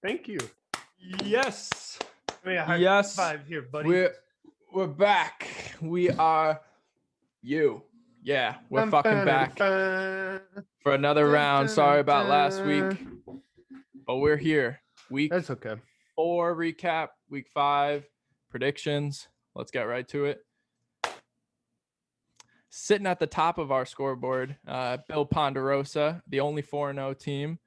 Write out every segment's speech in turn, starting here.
Thank you. Yes. Give me a high Yes. five here, buddy. We're back. We are you. Yeah, we're fucking back for another round. Sorry about last week, but we're here. Week That's okay. 4 recap, week 5 predictions. Let's get right to it. Sitting at the top of our scoreboard, Bill Ponderosa, the only 4-0 team.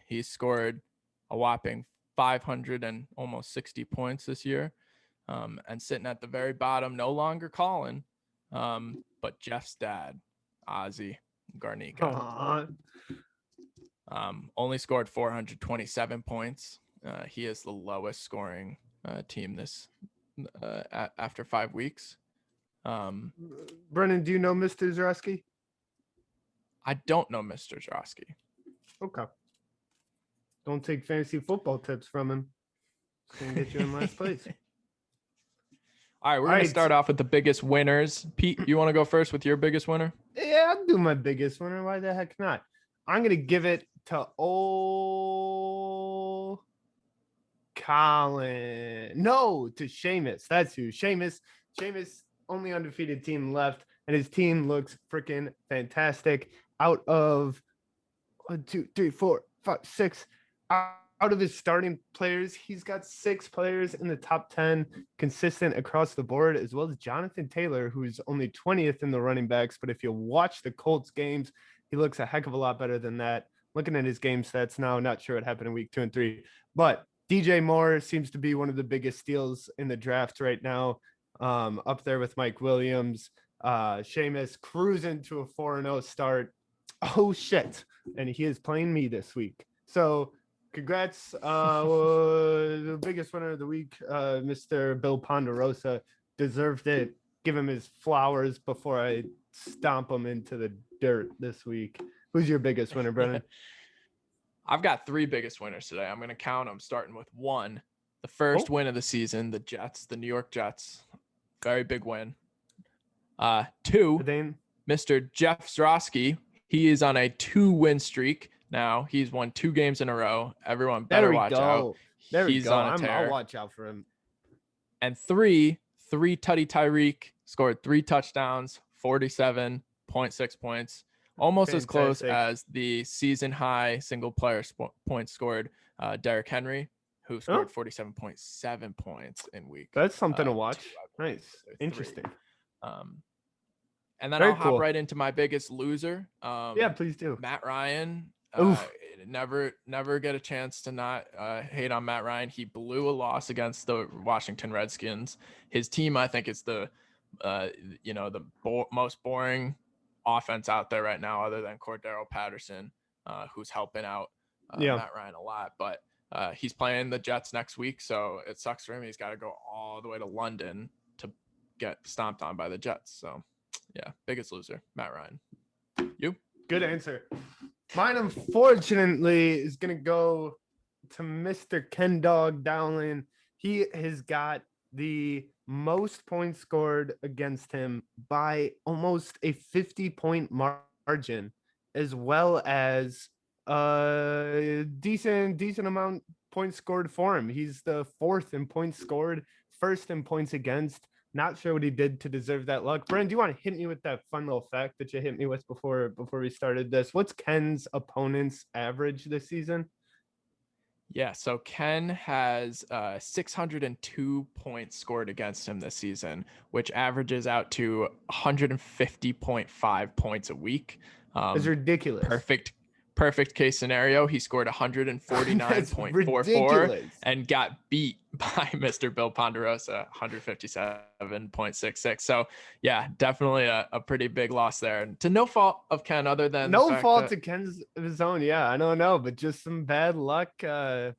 He scored a whopping 500 and almost 60 points this year. And sitting at the very bottom, no longer Collin, but Jeff's dad, Ozzy Garnica. Only scored 427 points. He is the lowest scoring team this after 5 weeks. Brenan, do you know Mr. Zroski? I don't know Mr. Zroski. Okay. Don't take fantasy football tips from him. It's going to get you in last place. All right, we're going to start off with the biggest winners. Pete, you want to go first with your biggest winner? Yeah, I'll do my biggest winner. Why the heck not? I'm going to give it to old Collin. No, to Seamus. That's who. Seamus, only undefeated team left, and his team looks freaking fantastic. Out of 1, 2, 3, 4, 5, 6, out of his starting players, he's got 6 players in the top 10, consistent across the board, as well as Jonathan Taylor, who's only 20th in the running backs. But if you watch the Colts games, he looks a heck of a lot better than that. Looking at his game stats now, not sure what happened in week 2 and 3, but DJ Moore seems to be one of the biggest steals in the draft right now, up there with Mike Williams. Seamus cruising to a 4-0 start. Oh shit! And he is playing me this week. So congrats, the biggest winner of the week, Mr. Bill Ponderosa, deserved it. Give him his flowers before I stomp him into the dirt this week. Who's your biggest winner, Brennan? I've got 3 biggest winners today. I'm going to count them, starting with 1. The first win of the season, the Jets, the New York Jets. Very big win. 2, Mr. Jeff Zroski. He is on a 2-win streak now. He's won 2 games in a row. Everyone better watch out. He's on a tear. I'll watch out for him. And 3, Tutty Tyreek scored 3 touchdowns, 47.6 points. Almost as close as the season high single player points scored Derrick Henry, who scored 47.7 points in week. That's something to watch. Nice. Interesting. And then I'll hop right into my biggest loser. Yeah, please do. Matt Ryan. Never get a chance to not hate on Matt Ryan. He blew a loss against the Washington Redskins. His team, I think, is the most boring offense out there right now, other than Cordero Patterson, who's helping out Matt Ryan a lot. But he's playing the Jets next week, so it sucks for him. He's got to go all the way to London to get stomped on by the Jets. So, yeah, biggest loser, Matt Ryan. You? Good answer. Mine, unfortunately, is going to go to Mr. Ken Dog Dowling. He has got the most points scored against him by almost a 50-point margin, as well as a decent amount points scored for him. He's the 4th in points scored, 1st in points against. Not sure what he did to deserve that luck. Brandon, do you want to hit me with that fun little fact that you hit me with before we started this? What's Ken's opponent's average this season? Yeah, so Ken has 602 points scored against him this season, which averages out to 150.5 points a week. It's ridiculous. Perfect case scenario. He scored 149.44 and got beat by Mr. Bill Ponderosa, 157.66. So yeah, definitely a pretty big loss there. And to no fault of Ken, other than no fault to Ken's his own. Yeah, I don't know, but just some bad luck. It's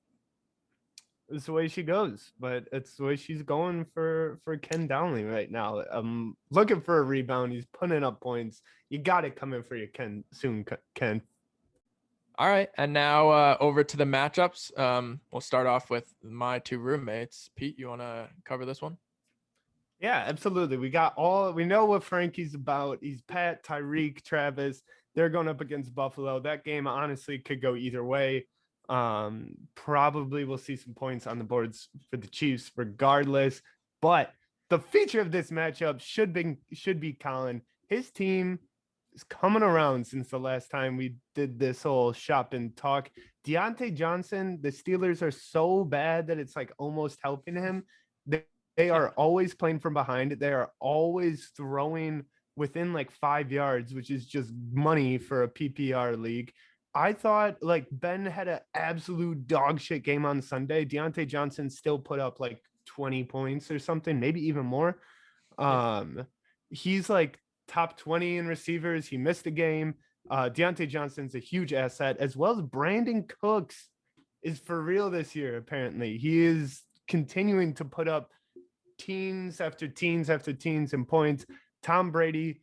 the way she goes, but it's the way she's going for Ken Dowling right now. I'm looking for a rebound. He's putting up points. You got it coming for you, Ken, soon, Ken. All right, and now over to the matchups. We'll start off with my 2 roommates. Pete, you want to cover this one? Yeah, absolutely. We know what Frankie's about. He's Pat, Tyreek, Travis. They're going up against Buffalo. That game honestly could go either way. Probably we'll see some points on the boards for the Chiefs regardless. But the feature of this matchup should be Collin. His team is coming around since the last time we did this whole shop and talk. Deontay Johnson, the Steelers are so bad that it's like almost helping him. They are always playing from behind. They are always throwing within like 5 yards, which is just money for a PPR league. I thought like Ben had an absolute dog shit game on Sunday. Deontay Johnson still put up like 20 points or something, maybe even more. He's like top 20 in receivers. He missed a game. Deontay Johnson's a huge asset, as well as Brandon Cooks is for real this year. Apparently, he is continuing to put up teens after teens after teens in points. Tom Brady,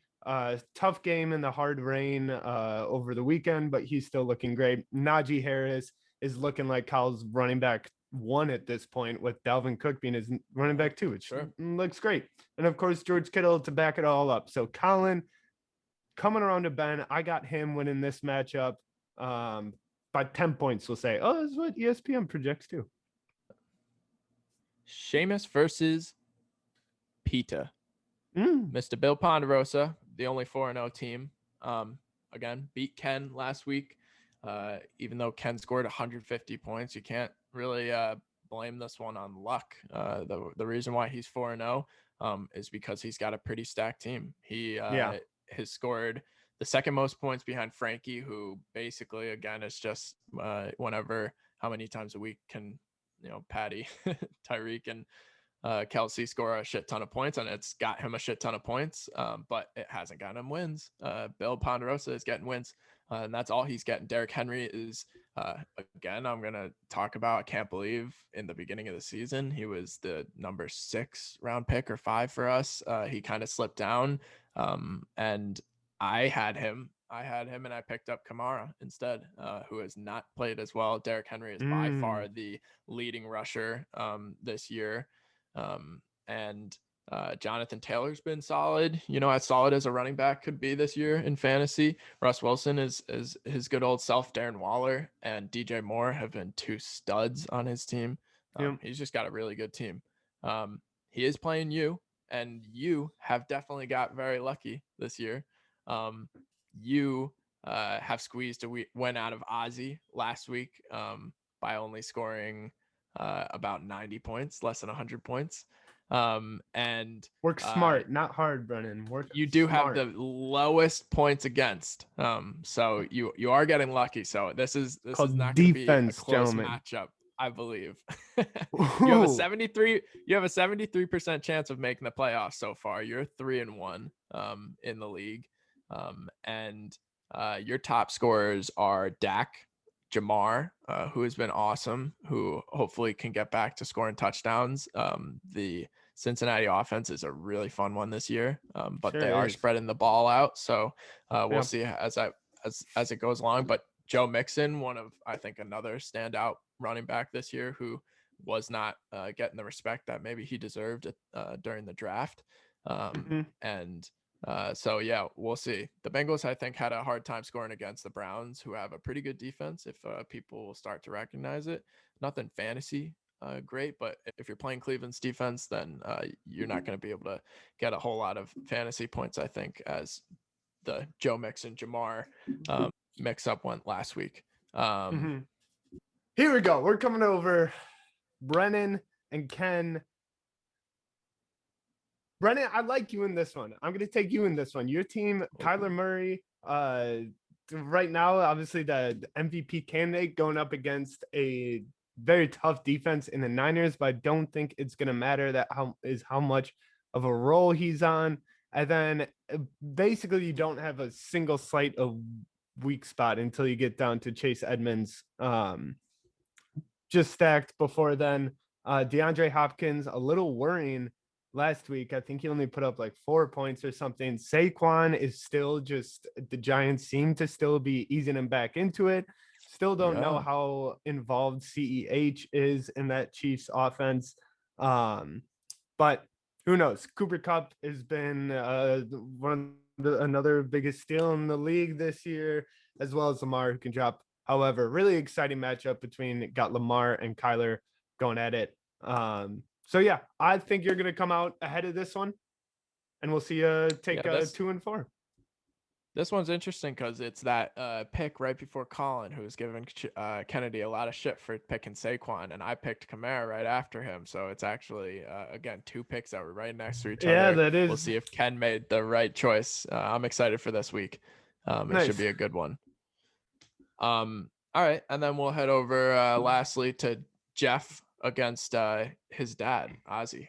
tough game in the hard rain over the weekend, but he's still looking great. Najee Harris is looking like Kyle's running back one at this point, with Dalvin Cook being his running back two, which looks great. And of course, George Kittle to back it all up. So Collin coming around to Ben, I got him winning this matchup by 10 points. We'll say, oh, that's what ESPN projects too. Seamus versus Peter. Mr. Bill Ponderosa, the only 4-0 team. Again, beat Ken last week. Even though Ken scored 150 points, you can't really blame this one on luck. The reason why he's 4-0 is because he's got a pretty stacked team. He has scored the second most points behind Frankie, who basically, again, is just how many times a week can, Patty, Tyreek, and Kelsey score a shit ton of points, and it's got him a shit ton of points, but it hasn't gotten him wins. Bill Ponderosa is getting wins, and that's all he's getting. Derrick Henry is, again, I'm going to talk about, I can't believe in the beginning of the season, he was the number 6 round pick or 5 for us. He kind of slipped down, and I had him and I picked up Kamara instead, who has not played as well. Derrick Henry is by far the leading rusher this year. And Jonathan Taylor's been solid, as solid as a running back could be this year in fantasy. Russ Wilson is his good old self. Darren Waller and DJ Moore have been 2 studs on his team. He's just got a really good team. He is playing you, and you have definitely got very lucky this year. You have squeezed a win out of Ozzy last week by only scoring about 90 points, less than 100 points. And work smart, not hard, Brenan. You do smart. Have the lowest points against. So you are getting lucky. So this is not going to be a close matchup, I believe. You have a 73% chance of making the playoffs so far. You're 3-1 in the league. And your top scorers are Dak, Jamar, who has been awesome, who hopefully can get back to scoring touchdowns. The Cincinnati offense is a really fun one this year, but they are spreading the ball out. So we'll see as it goes along. But Joe Mixon, one of, I think, another standout running back this year, who was not getting the respect that maybe he deserved during the draft. So yeah, we'll see. The Bengals, I think, had a hard time scoring against the Browns, who have a pretty good defense if people will start to recognize it. Nothing fantasy great, but if you're playing Cleveland's defense, then you're not going to be able to get a whole lot of fantasy points, I think, as the Joe Mixon Jamar mix-up went last week. Here we go. We're coming over Brenan and Ken. Brenan, I like you in this one. I'm going to take you in this one. Your team, okay. Kyler Murray, right now, obviously the MVP candidate, going up against a very tough defense in the Niners, but I don't think it's going to matter how much of a role he's on. And then basically you don't have a single slight of weak spot until you get down to Chase Edmonds. Just stacked before then. DeAndre Hopkins, a little worrying last week. I think he only put up like 4 points or something. Saquon is still just, the Giants seem to still be easing him back into it. Still don't know how involved CEH is in that Chiefs offense. But who knows? Cooper Kupp has been another biggest steal in the league this year, as well as Lamar, who can drop However, really exciting matchup between got Lamar and Kyler going at it. So yeah, I think you're gonna come out ahead of this one, and we'll see you take Yeah, 2 and 4. this one's interesting because it's that pick right before Collin, who's giving Kennedy a lot of shit for picking Saquon, and I picked Kamara right after him. So it's actually, again, 2 picks that were right next to each Yeah, other. that We'll is see if Ken made the right choice. I'm excited for this week. It should nice. be a good one. All right, and then we'll head over lastly to Jeff against his dad, Ozzy,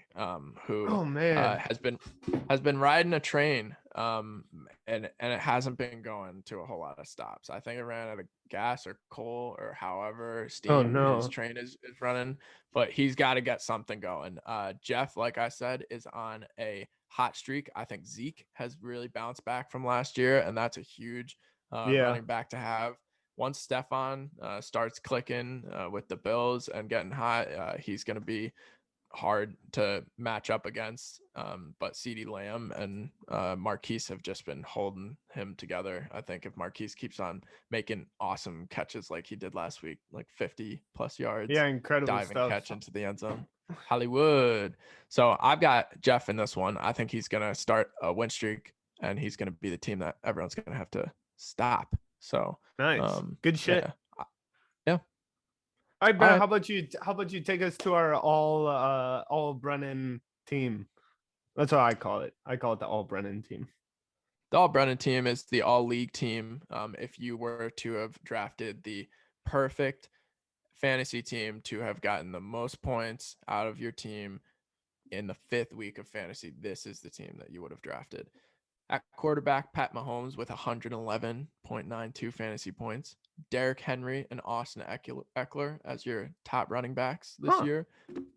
who Oh man. has been riding a train, and it hasn't been going to a whole lot of stops. I think it ran out of gas or coal or however Oh steam his no. train is running, but he's got to get something going. Jeff, like I said, is on a hot streak. I think Zeke has really bounced back from last year, and that's a huge Yeah. running back to have. Once Stefan starts clicking with the Bills and getting hot, he's going to be hard to match up against. But CeeDee Lamb and Marquise have just been holding him together. I think if Marquise keeps on making awesome catches like he did last week, like 50 plus yards, Yeah, incredible diving stuff. catch into the end zone. Hollywood. So I've got Jeff in this one. I think he's going to start a win streak, and he's going to be the team that everyone's going to have to stop. So Nice. Good shit. yeah. Yeah. All right, All Ben, right. how about you take us to our all Brenan team? That's what I call it. I call it the all Brenan team. The all Brenan team is the all league team. If you were to have drafted the perfect fantasy team to have gotten the most points out of your team in the 5th week of fantasy, this is the team that you would have drafted. At quarterback, Pat Mahomes with 111.92 fantasy points. Derrick Henry and Austin Eckler as your top running backs this Huh. year.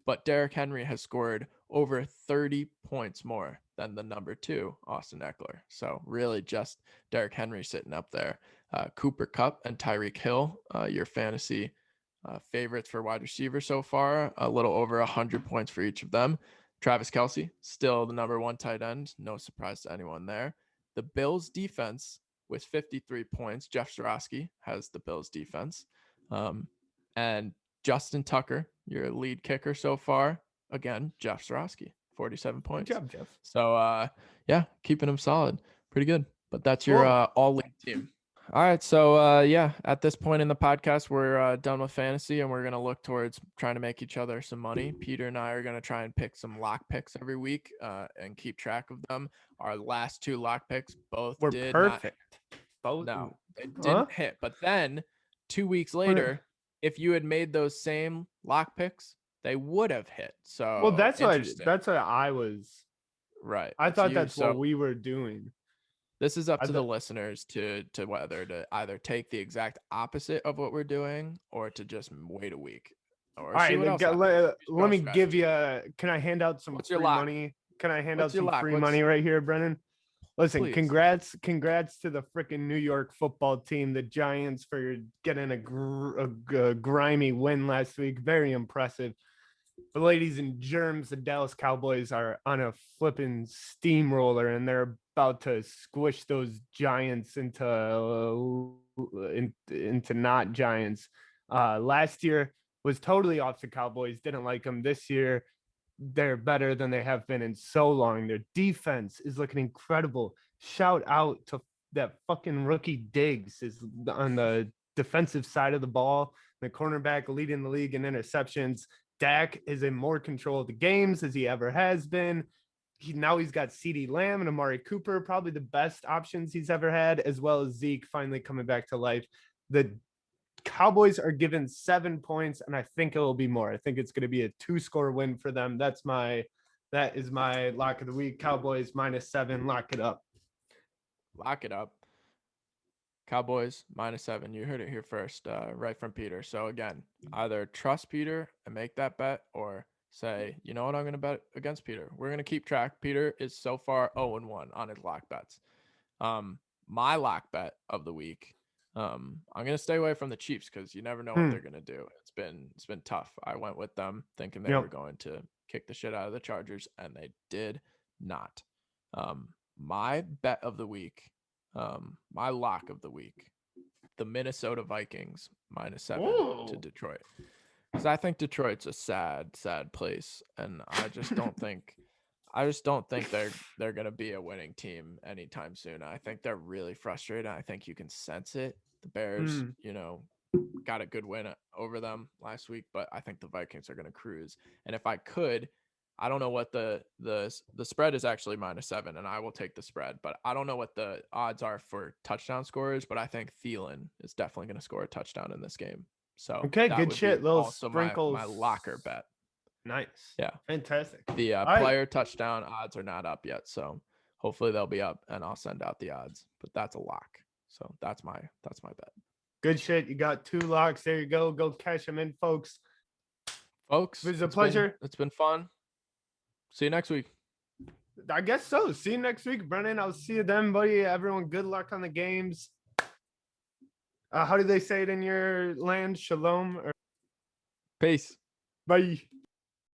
But Derrick Henry has scored over 30 points more than the number 2, Austin Eckler. So really just Derrick Henry sitting up there. Cooper Kupp and Tyreek Hill, your fantasy favorites for wide receiver so far, a little over 100 points for each of them. Travis Kelce, still the number 1 tight end. No surprise to anyone there. The Bills defense with 53 points. Jeff Zarowski has the Bills defense. And Justin Tucker, your lead kicker so far. Again, Jeff Zarowski, 47 Good points. job, Jeff. So, yeah, keeping him solid. Pretty good. But that's your Cool. all league team. All right. So, yeah, at this point in the podcast, we're done with fantasy, and we're going to look towards trying to make each other some money. Peter and I are going to try and pick some lock picks every week and keep track of them. Our last 2 lock picks both We're did perfect. not. No, they Huh? didn't hit. But then 2 weeks later, if you had made those same lock picks, they would have hit. So, Well, interesting. that's what I was. Right. I It's thought you. that's So what we were doing. this is up I to the thought, listeners to whether to either take the exact opposite of what we're doing or to just wait a week or all see right, what else happens. let me give Strategy. you. Can I hand out some What's your free lock? money? Can I hand What's out your some lock? free money right here, Brennan? Listen, Please. congrats to the freaking New York football team, the Giants, for getting a grimy win last week. Very impressive. The ladies and germs, the Dallas Cowboys are on a flipping steamroller, and they're about to squish those Giants into not Giants. Last year was totally off the Cowboys. Didn't like them. This year they're better than they have been in so long. Their defense is looking incredible. Shout out to that fucking rookie Diggs is on the defensive side of the ball. The cornerback leading the league in interceptions. Dak is in more control of the games as he ever has been. Now he's got CeeDee Lamb and Amari Cooper, probably the best options he's ever had, as well as Zeke finally coming back to life. The Cowboys are given 7 points, and I think it will be more. I think it's going to be a 2-score win for them. That is my lock of the week. Cowboys -7. Lock it up. Lock it up. Cowboys -7. You heard it here first, right from Peter. So again, either trust Peter and make that bet, or say, you know what, I'm going to bet against Peter. We're going to keep track. Peter is so far 0-1 on his lock bets. My lock bet of the week. I'm going to stay away from the Chiefs because you never know what they're going to do. It's been tough. I went with them thinking they were going to kick the shit out of the Chargers, and they did not. My bet of the week. My lock of the week the Minnesota Vikings -7 to Whoa. Detroit. Because I think Detroit's a sad, sad place, and I just don't think they're gonna be a winning team anytime soon. I think they're really frustrated. I think you can sense it. The Bears, got a good win over them last week, but I think the Vikings are gonna cruise. And if I could, I don't know what the spread is actually -7, and I will take the spread, but I don't know what the odds are for touchdown scorers, but I think Thielen is definitely going to score a touchdown in this game. So Okay, that good would shit. be Little also sprinkles. my locker bet. Nice. Yeah. Fantastic. The All right. player touchdown odds are not up yet, so hopefully they'll be up, and I'll send out the odds. But that's a lock. So that's my bet. Good shit. You got 2 locks. There you go. Go cash them in, folks. Folks, It was a pleasure. It's been fun. See you next week. I guess so. See you next week, Brennan. I'll see you then, buddy. Everyone, good luck on the games. How do they say it in your land? Shalom or Peace. bye.